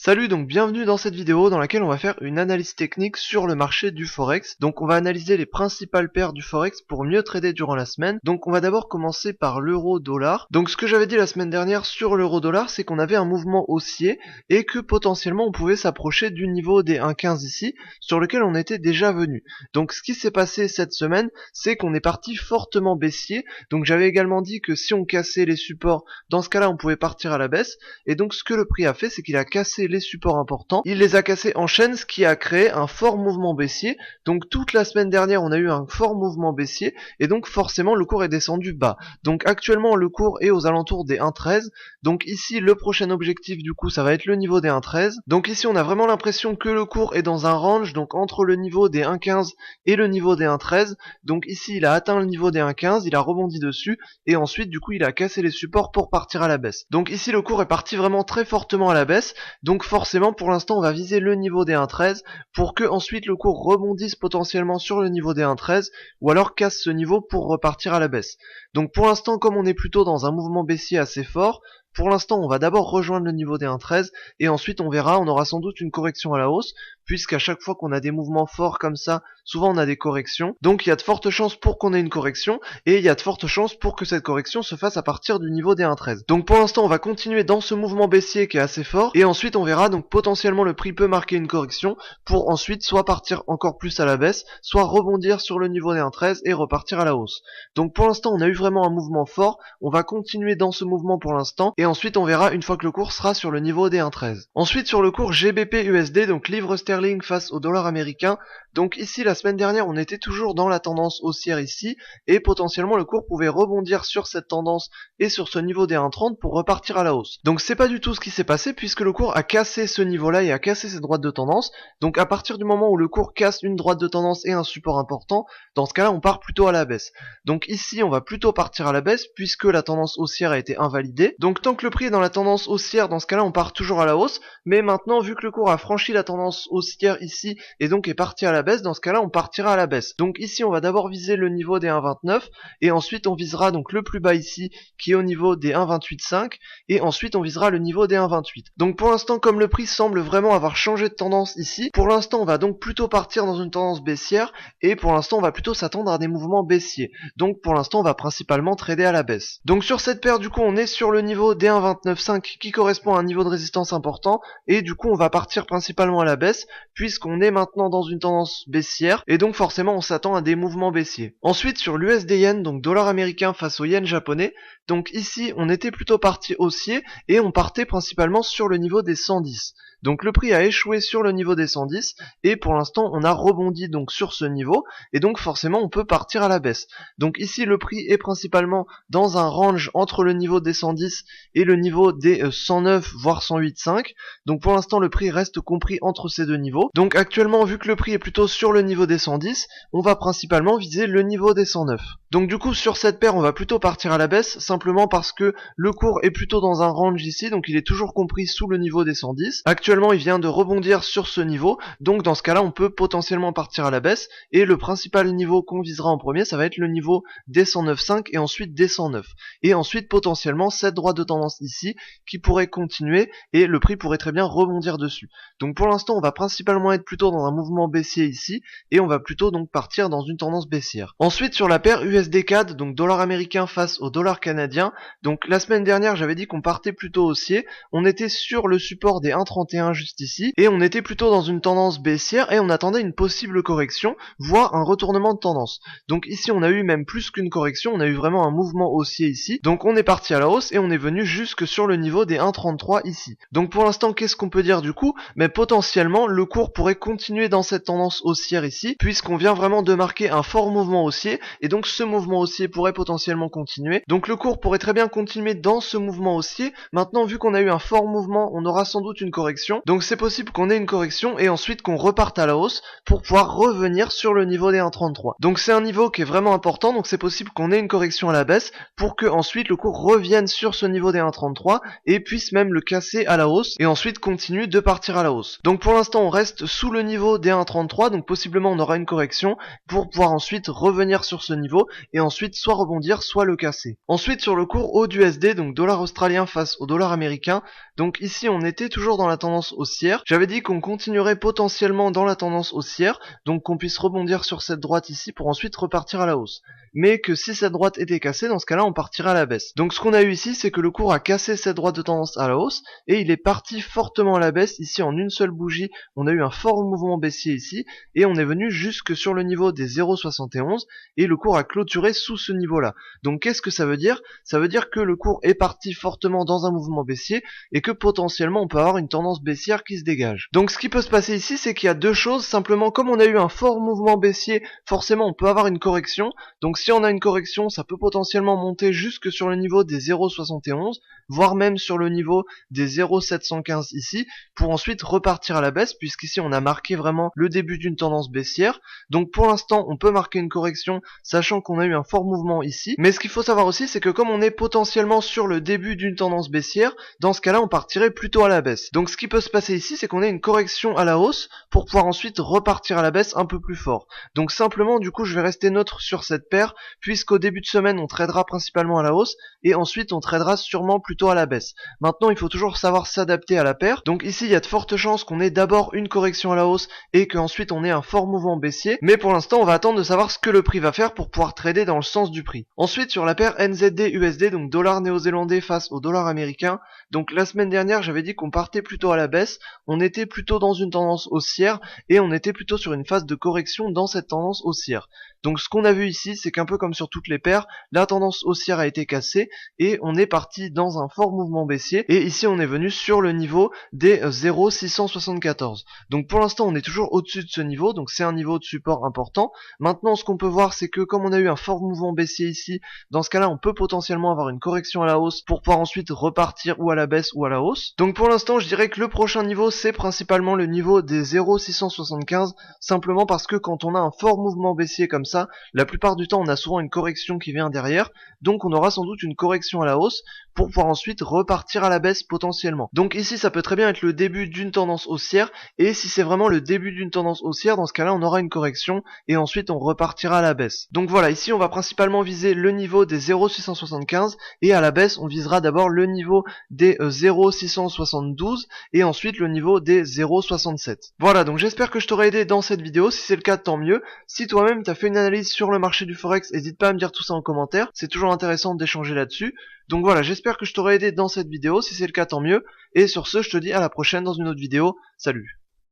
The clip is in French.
Salut, donc bienvenue dans cette vidéo dans laquelle on va faire une analyse technique sur le marché du Forex. Donc on va analyser les principales paires du Forex pour mieux trader durant la semaine. Donc on va d'abord commencer par l'euro-dollar. Donc ce que j'avais dit la semaine dernière sur l'euro-dollar, c'est qu'on avait un mouvement haussier et que potentiellement on pouvait s'approcher du niveau des 1,15 ici, sur lequel on était déjà venu. Donc ce qui s'est passé cette semaine, c'est qu'on est parti fortement baissier. Donc j'avais également dit que si on cassait les supports, dans ce cas-là on pouvait partir à la baisse. Et donc ce que le prix a fait, c'est qu'il a cassé les supports importants, il les a cassés en chaîne, ce qui a créé un fort mouvement baissier. Donc toute la semaine dernière on a eu un fort mouvement baissier et donc forcément le cours est descendu bas. Donc actuellement le cours est aux alentours des 1,13. Donc ici le prochain objectif du coup ça va être le niveau des 1,13. Donc ici on a vraiment l'impression que le cours est dans un range, donc entre le niveau des 1,15 et le niveau des 1,13. Donc ici il a atteint le niveau des 1,15, il a rebondi dessus et ensuite du coup il a cassé les supports pour partir à la baisse. Donc ici le cours est parti vraiment très fortement à la baisse. Donc forcément pour l'instant on va viser le niveau des 1,13 pour que ensuite le cours rebondisse potentiellement sur le niveau des 1,13 ou alors casse ce niveau pour repartir à la baisse. Donc pour l'instant comme on est plutôt dans un mouvement baissier assez fort, pour l'instant on va d'abord rejoindre le niveau des 1,13 et ensuite on verra, on aura sans doute une correction à la hausse puisqu'à chaque fois qu'on a des mouvements forts comme ça, souvent on a des corrections. Donc il y a de fortes chances pour qu'on ait une correction et il y a de fortes chances pour que cette correction se fasse à partir du niveau des 1,13. Donc pour l'instant on va continuer dans ce mouvement baissier qui est assez fort et ensuite on verra, donc potentiellement le prix peut marquer une correction pour ensuite soit partir encore plus à la baisse, soit rebondir sur le niveau des 1,13 et repartir à la hausse. Donc pour l'instant on a eu vraiment un mouvement fort, on va continuer dans ce mouvement pour l'instant et ensuite on verra une fois que le cours sera sur le niveau des 1,13. Ensuite sur le cours GBP USD, donc livre sterling face au dollar américain, donc ici la semaine dernière on était toujours dans la tendance haussière ici et potentiellement le cours pouvait rebondir sur cette tendance et sur ce niveau des 1,30 pour repartir à la hausse. Donc c'est pas du tout ce qui s'est passé puisque le cours a cassé ce niveau là et a cassé cette droite de tendance. Donc à partir du moment où le cours casse une droite de tendance et un support important, dans ce cas là on part plutôt à la baisse. Donc ici on va plutôt partir à la baisse puisque la tendance haussière a été invalidée. Donc tant que le prix est dans la tendance haussière, dans ce cas là on part toujours à la hausse, mais maintenant vu que le cours a franchi la tendance haussière ici et donc est parti à la baisse, dans ce cas là on partira à la baisse. Donc ici on va d'abord viser le niveau des 1,29 et ensuite on visera donc le plus bas ici qui est au niveau des 1,28,5 et ensuite on visera le niveau des 1,28. Donc pour l'instant comme le prix semble vraiment avoir changé de tendance ici, pour l'instant on va donc plutôt partir dans une tendance baissière et pour l'instant on va plutôt s'attendre à des mouvements baissiers. Donc pour l'instant on va principalement trader à la baisse. Donc sur cette paire du coup on est sur le niveau des 1,29,5 qui correspond à un niveau de résistance important et du coup on va partir principalement à la baisse puisqu'on est maintenant dans une tendance baissière et donc forcément on s'attend à des mouvements baissiers. Ensuite sur l'USD yen, donc dollar américain face au yen japonais, donc ici on était plutôt parti haussier et on partait principalement sur le niveau des 110. Donc le prix a échoué sur le niveau des 110 et pour l'instant on a rebondi donc sur ce niveau et donc forcément on peut partir à la baisse. Donc ici le prix est principalement dans un range entre le niveau des 110 et le niveau des 109 voire 108,5. Donc pour l'instant le prix reste compris entre ces deux niveaux. Donc actuellement vu que le prix est plutôt sur le niveau des 110, on va principalement viser le niveau des 109. Donc du coup sur cette paire on va plutôt partir à la baisse simplement parce que le cours est plutôt dans un range ici, donc il est toujours compris sous le niveau des 110. Actuellement il vient de rebondir sur ce niveau, donc dans ce cas là on peut potentiellement partir à la baisse et le principal niveau qu'on visera en premier ça va être le niveau des 109,5 et ensuite des 109 et ensuite potentiellement cette droite de tendance ici qui pourrait continuer et le prix pourrait très bien rebondir dessus. Donc pour l'instant on va principalement être plutôt dans un mouvement baissier ici et on va plutôt donc partir dans une tendance baissière. Ensuite sur la paire USD CAD, donc dollar américain face au dollar canadien, donc la semaine dernière j'avais dit qu'on partait plutôt haussier, on était sur le support des 1,31 juste ici et on était plutôt dans une tendance baissière et on attendait une possible correction voire un retournement de tendance. Donc ici on a eu même plus qu'une correction, on a eu vraiment un mouvement haussier ici, donc on est parti à la hausse et on est venu jusque sur le niveau des 1,33 ici. Donc pour l'instant qu'est-ce qu'on peut dire du coup? Mais potentiellement le cours pourrait continuer dans cette tendance haussière ici puisqu'on vient vraiment de marquer un fort mouvement haussier et donc ce mouvement haussier pourrait potentiellement continuer. Donc le cours pourrait très bien continuer dans ce mouvement haussier. Maintenant vu qu'on a eu un fort mouvement, on aura sans doute une correction. Donc c'est possible qu'on ait une correction et ensuite qu'on reparte à la hausse pour pouvoir revenir sur le niveau des 1,33. Donc c'est un niveau qui est vraiment important, donc c'est possible qu'on ait une correction à la baisse pour que ensuite le cours revienne sur ce niveau des 1,33 et puisse même le casser à la hausse et ensuite continue de partir à la hausse. Donc pour l'instant on reste sous le niveau des 1,33, donc possiblement on aura une correction pour pouvoir ensuite revenir sur ce niveau et ensuite soit rebondir soit le casser. Ensuite sur le cours AUD USD, donc dollar australien face au dollar américain, donc ici on était toujours dans la tendance tendance haussière, j'avais dit qu'on continuerait potentiellement dans la tendance haussière, donc qu'on puisse rebondir sur cette droite ici pour ensuite repartir à la hausse. Mais que si cette droite était cassée, dans ce cas-là on partirait à la baisse. Donc ce qu'on a eu ici, c'est que le cours a cassé cette droite de tendance à la hausse, et il est parti fortement à la baisse. Ici en une seule bougie, on a eu un fort mouvement baissier ici, et on est venu jusque sur le niveau des 0,71, et le cours a clôturé sous ce niveau-là. Donc qu'est-ce que ça veut dire? Ça veut dire que le cours est parti fortement dans un mouvement baissier, et que potentiellement on peut avoir une tendance baissière qui se dégage. Donc ce qui peut se passer ici, c'est qu'il y a deux choses. Simplement, comme on a eu un fort mouvement baissier, forcément on peut avoir une correction. Donc si on a une correction, ça peut potentiellement monter jusque sur le niveau des 0,71, voire même sur le niveau des 0,715 ici, pour ensuite repartir à la baisse, puisqu'ici on a marqué vraiment le début d'une tendance baissière. Donc pour l'instant on peut marquer une correction, sachant qu'on a eu un fort mouvement ici. Mais ce qu'il faut savoir aussi, c'est que comme on est potentiellement sur le début d'une tendance baissière, dans ce cas-là on partirait plutôt à la baisse. Donc ce qui peut se passer ici, c'est qu'on ait une correction à la hausse, pour pouvoir ensuite repartir à la baisse un peu plus fort. Donc simplement, du coup je vais rester neutre sur cette paire, puisqu'au début de semaine on tradera principalement à la hausse, et ensuite on tradera sûrement plutôt à la baisse. Maintenant il faut toujours savoir s'adapter à la paire. Donc ici il y a de fortes chances qu'on ait d'abord une correction à la hausse, et qu'ensuite on ait un fort mouvement baissier. Mais pour l'instant on va attendre de savoir ce que le prix va faire pour pouvoir trader dans le sens du prix. Ensuite sur la paire NZD-USD, donc dollar néo-zélandais face au dollar américain, donc la semaine dernière j'avais dit qu'on partait plutôt à la baisse, on était plutôt dans une tendance haussière, et on était plutôt sur une phase de correction dans cette tendance haussière. Donc ce qu'on a vu ici, c'est qu'un peu comme sur toutes les paires, la tendance haussière a été cassée, et on est parti dans un fort mouvement baissier, et ici on est venu sur le niveau des 0,674. Donc pour l'instant on est toujours au-dessus de ce niveau, donc c'est un niveau de support important. Maintenant ce qu'on peut voir, c'est que comme on a eu un fort mouvement baissier ici, dans ce cas là on peut potentiellement avoir une correction à la hausse, pour pouvoir ensuite repartir ou à la baisse ou à la hausse. Donc pour l'instant je dirais que le prochain niveau c'est principalement le niveau des 0,675, simplement parce que quand on a un fort mouvement baissier comme ça, la plupart du temps on a souvent une correction qui vient derrière, donc on aura sans doute une correction à la hausse, pour pouvoir ensuite repartir à la baisse potentiellement. Donc ici ça peut très bien être le début d'une tendance haussière, et si c'est vraiment le début d'une tendance haussière, dans ce cas là on aura une correction, et ensuite on repartira à la baisse. Donc voilà, ici on va principalement viser le niveau des 0,675, et à la baisse on visera d'abord le niveau des 0,672, et ensuite le niveau des 0,67. Voilà, donc j'espère que je t'aurai aidé dans cette vidéo. Si c'est le cas, tant mieux. Si toi-même t'as fait une analyse sur le marché du Forex, n'hésite pas à me dire tout ça en commentaire, c'est toujours intéressant d'échanger là-dessus. Donc voilà, j'espère que je t'aurai aidé dans cette vidéo. Si c'est le cas, tant mieux. Et sur ce, je te dis à la prochaine dans une autre vidéo. Salut!